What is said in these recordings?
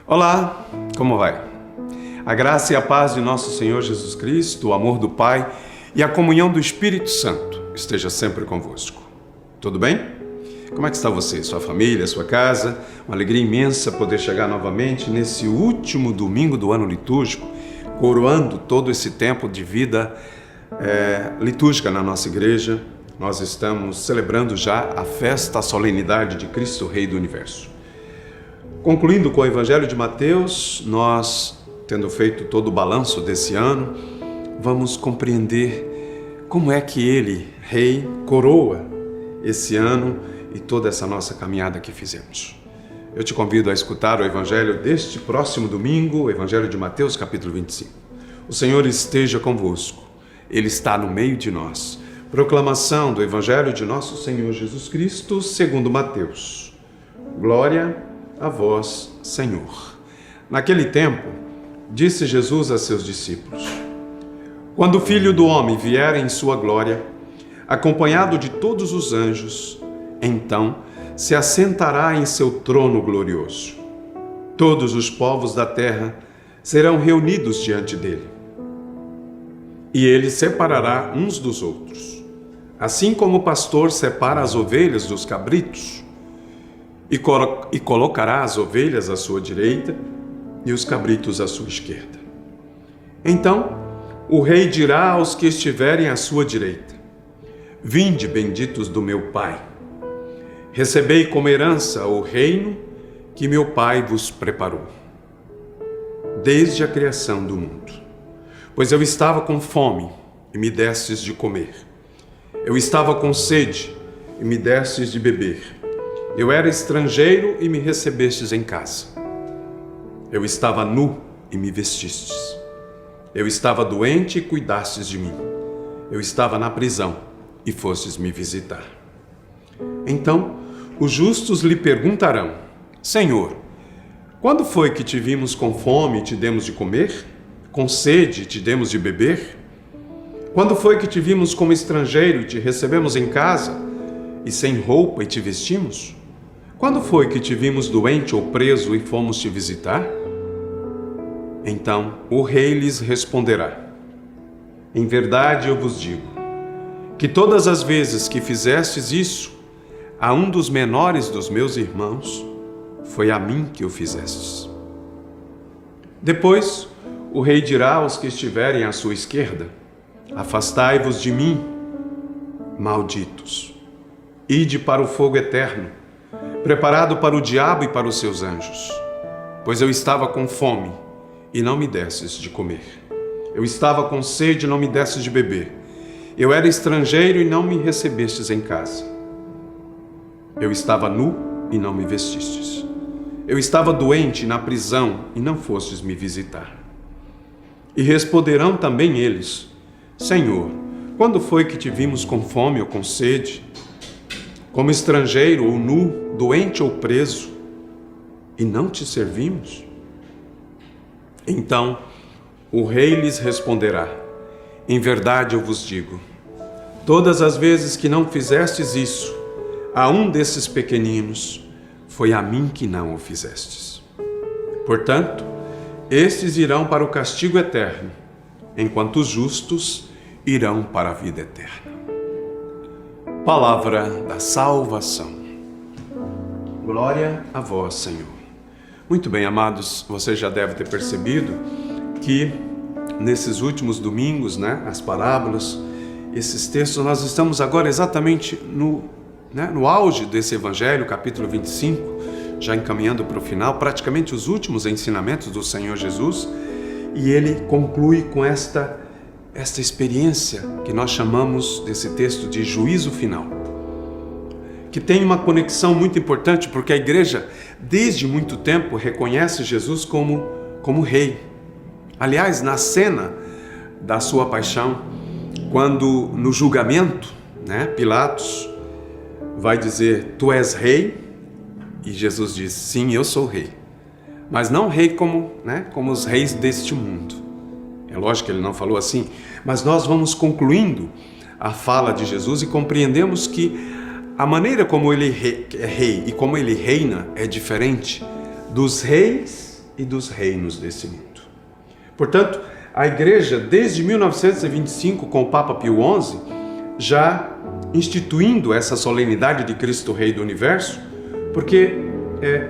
Olá, como vai? A graça e a paz de nosso Senhor Jesus Cristo, o amor do Pai e a comunhão do Espírito Santo esteja sempre convosco. Tudo bem? Como é que está você, sua família, sua casa? Uma alegria imensa poder chegar novamente nesse último domingo do ano litúrgico, coroando todo esse tempo de vida litúrgica na nossa igreja. Nós estamos celebrando já a festa, a solenidade de Cristo, Rei do Universo. Concluindo com o Evangelho de Mateus, nós, tendo feito todo o balanço desse ano, vamos compreender como é que ele, Rei, coroa esse ano e toda essa nossa caminhada que fizemos. Eu te convido a escutar o Evangelho deste próximo domingo, o Evangelho de Mateus, capítulo 25. O Senhor esteja convosco, Ele está no meio de nós. Proclamação do Evangelho de nosso Senhor Jesus Cristo, segundo Mateus. Glória a vós, Senhor. Naquele tempo, disse Jesus a seus discípulos: quando o Filho do Homem vier em sua glória, acompanhado de todos os anjos, então se assentará em seu trono glorioso. Todos os povos da terra serão reunidos diante dele. E ele separará uns dos outros, assim como o pastor separa as ovelhas dos cabritos, e colocará as ovelhas à sua direita e os cabritos à sua esquerda. Então o rei dirá aos que estiverem à sua direita: vinde, benditos do meu Pai, recebei como herança o reino que meu Pai vos preparou, desde a criação do mundo. Pois eu estava com fome e me destes de comer. Eu estava com sede e me destes de beber. Eu era estrangeiro e me recebestes em casa. Eu estava nu e me vestistes. Eu estava doente e cuidastes de mim. Eu estava na prisão e fostes me visitar. Então os justos lhe perguntarão: Senhor, quando foi que te vimos com fome e te demos de comer? Com sede e te demos de beber? Quando foi que te vimos como estrangeiro e te recebemos em casa? E sem roupa e te vestimos? Quando foi que te vimos doente ou preso e fomos te visitar? Então o rei lhes responderá: em verdade eu vos digo, que todas as vezes que fizestes isso a um dos menores dos meus irmãos, foi a mim que o fizestes. Depois o rei dirá aos que estiverem à sua esquerda: afastai-vos de mim, malditos, ide para o fogo eterno, preparado para o diabo e para os seus anjos. Pois eu estava com fome e não me destes de comer. Eu estava com sede e não me destes de beber. Eu era estrangeiro e não me recebestes em casa. Eu estava nu e não me vestistes. Eu estava doente na prisão e não fostes me visitar. E responderão também eles: Senhor, quando foi que te vimos com fome ou com sede, como estrangeiro ou nu, doente ou preso, e não te servimos? Então o rei lhes responderá: em verdade eu vos digo, todas as vezes que não fizestes isso a um desses pequeninos, foi a mim que não o fizestes. Portanto, estes irão para o castigo eterno, enquanto os justos irão para a vida eterna. Palavra da salvação. Glória a vós, Senhor. Muito bem, amados, você já deve ter percebido que nesses últimos domingos, as parábolas, esses textos, nós estamos agora exatamente no auge desse Evangelho, capítulo 25, já encaminhando para o final, praticamente os últimos ensinamentos do Senhor Jesus, e ele conclui com esta experiência que nós chamamos desse texto de juízo final, que tem uma conexão muito importante, porque a igreja, desde muito tempo, reconhece Jesus como rei. Aliás, na cena da sua paixão, quando no julgamento, Pilatos vai dizer: tu és rei? E Jesus diz: sim, eu sou rei. Mas não rei como os reis deste mundo. É lógico que ele não falou assim, mas nós vamos concluindo a fala de Jesus e compreendemos que a maneira como ele é rei e como ele reina é diferente dos reis e dos reinos desse mundo. Portanto, a Igreja, desde 1925, com o Papa Pio XI, já instituindo essa solenidade de Cristo Rei do Universo, porque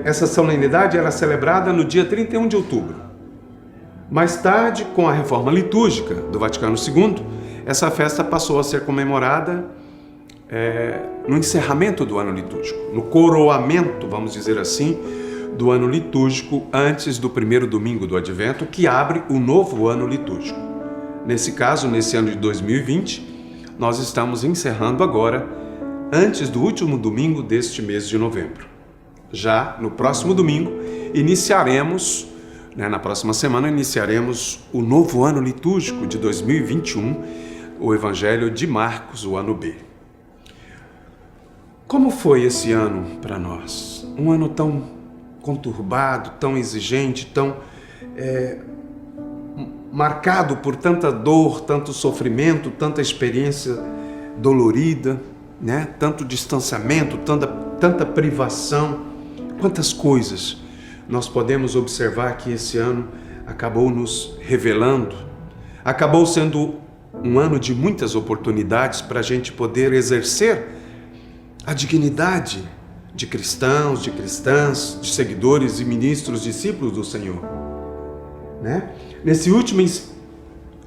essa solenidade era celebrada no dia 31 de outubro. Mais tarde, com a reforma litúrgica do Vaticano II, essa festa passou a ser comemorada no encerramento do ano litúrgico, no coroamento, vamos dizer assim, do ano litúrgico antes do primeiro domingo do Advento, que abre o novo ano litúrgico. Nesse caso, nesse ano de 2020, nós estamos encerrando agora, antes do último domingo deste mês de novembro. Já no próximo domingo, iniciaremos, na próxima semana, iniciaremos o novo ano litúrgico de 2021, o Evangelho de Marcos, o ano B. Como foi esse ano para nós? Um ano tão conturbado, tão exigente, tão marcado por tanta dor, tanto sofrimento, tanta experiência dolorida, tanto distanciamento, tanta privação. Quantas coisas nós podemos observar que esse ano acabou nos revelando, acabou sendo um ano de muitas oportunidades para a gente poder exercer a dignidade de cristãos, de cristãs, de seguidores e ministros, discípulos do Senhor. Nesse último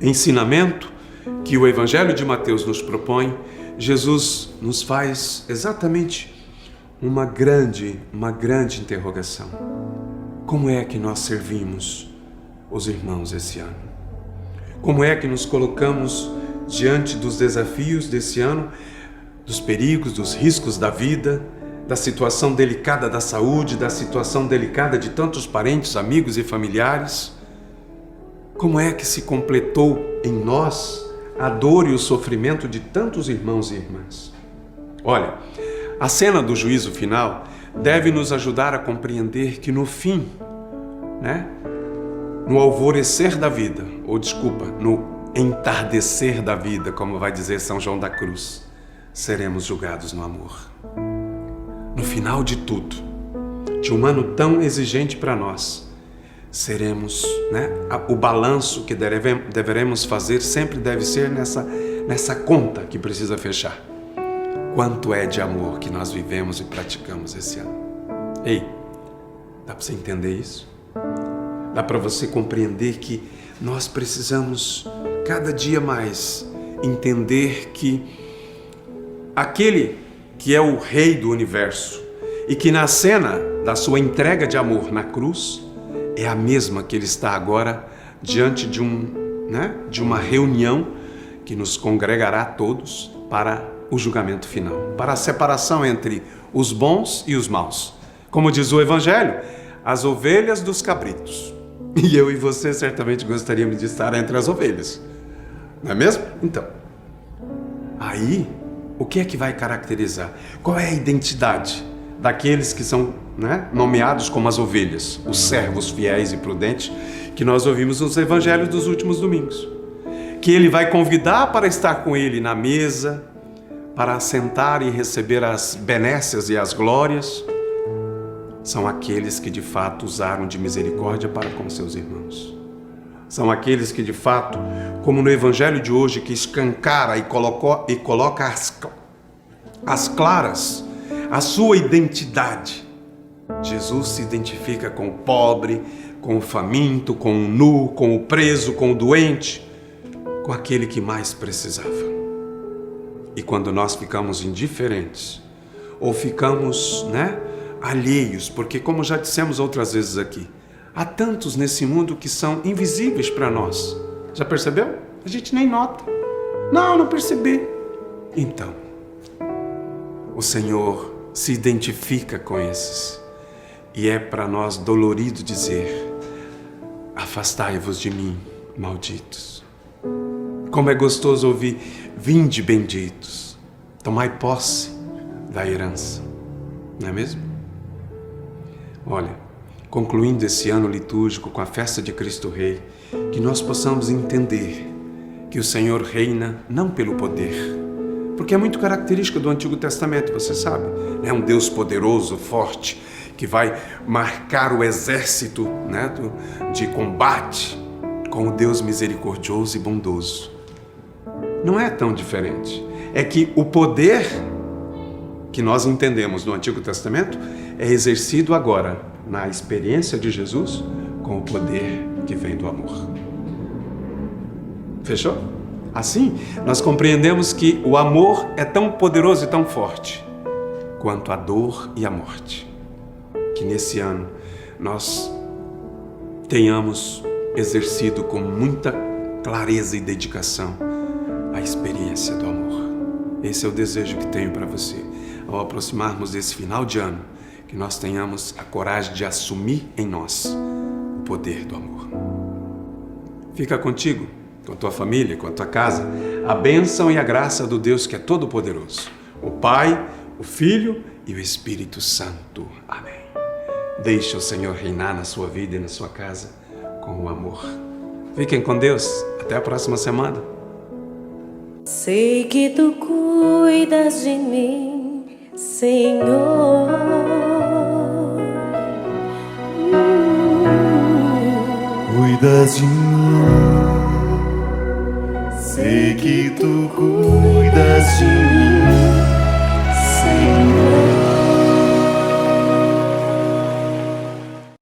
ensinamento que o Evangelho de Mateus nos propõe, Jesus nos faz exatamente uma grande interrogação. Como é que nós servimos os irmãos esse ano? Como é que nos colocamos diante dos desafios desse ano, dos perigos, dos riscos da vida, da situação delicada da saúde, da situação delicada de tantos parentes, amigos e familiares? Como é que se completou em nós a dor e o sofrimento de tantos irmãos e irmãs? Olha, a cena do juízo final deve nos ajudar a compreender que no fim, no alvorecer da vida, no entardecer da vida, como vai dizer São João da Cruz, seremos julgados no amor. No final de tudo, de um ano tão exigente para nós, seremos, o balanço que deveremos fazer sempre deve ser nessa conta que precisa fechar. Quanto é de amor que nós vivemos e praticamos esse ano? Ei, dá para você entender isso? Dá para você compreender que nós precisamos cada dia mais entender que aquele que é o Rei do Universo e que na cena da sua entrega de amor na cruz é a mesma que ele está agora diante de uma reunião que nos congregará todos para o julgamento final, para a separação entre os bons e os maus. Como diz o Evangelho, as ovelhas dos cabritos. E eu e você certamente gostaríamos de estar entre as ovelhas, não é mesmo? Então, aí, o que é que vai caracterizar? Qual é a identidade daqueles que são nomeados como as ovelhas, os servos fiéis e prudentes, que nós ouvimos nos evangelhos dos últimos domingos? Que ele vai convidar para estar com ele na mesa, para sentar e receber as benécias e as glórias, são aqueles que de fato usaram de misericórdia para com seus irmãos. São aqueles que de fato, como no evangelho de hoje, que escancara e coloca às claras a sua identidade. Jesus se identifica com o pobre, com o faminto, com o nu, com o preso, com o doente, com aquele que mais precisava. E quando nós ficamos indiferentes, ou ficamos, alheios, porque como já dissemos outras vezes aqui, há tantos nesse mundo que são invisíveis para nós. Já percebeu? A gente nem nota. Não percebi. Então, o Senhor se identifica com esses. E é para nós dolorido dizer: afastai-vos de mim, malditos. Como é gostoso ouvir: vinde, benditos, tomai posse da herança. Não é mesmo? Olha, concluindo esse ano litúrgico com a festa de Cristo Rei, que nós possamos entender que o Senhor reina não pelo poder, porque é muito característica do Antigo Testamento, você sabe, é um Deus poderoso, forte, que vai marcar o exército, né, de combate com o Deus misericordioso e bondoso. Não é tão diferente. É que o poder que nós entendemos no Antigo Testamento é exercido agora na experiência de Jesus com o poder que vem do amor. Fechou? Assim, nós compreendemos que o amor é tão poderoso e tão forte quanto a dor e a morte. Que nesse ano nós tenhamos exercido com muita clareza e dedicação a experiência do amor. Esse é o desejo que tenho para você. Ao aproximarmos desse final de ano, que nós tenhamos a coragem de assumir em nós o poder do amor. Fica contigo, com a tua família, com a tua casa, a bênção e a graça do Deus que é todo-poderoso, o Pai, o Filho e o Espírito Santo. Amém. Deixe o Senhor reinar na sua vida e na sua casa com o amor. Fiquem com Deus. Até a próxima semana. Sei que tu cuidas de mim, Senhor. Cuidas de mim. Sei que tu cuidas de mim, Senhor.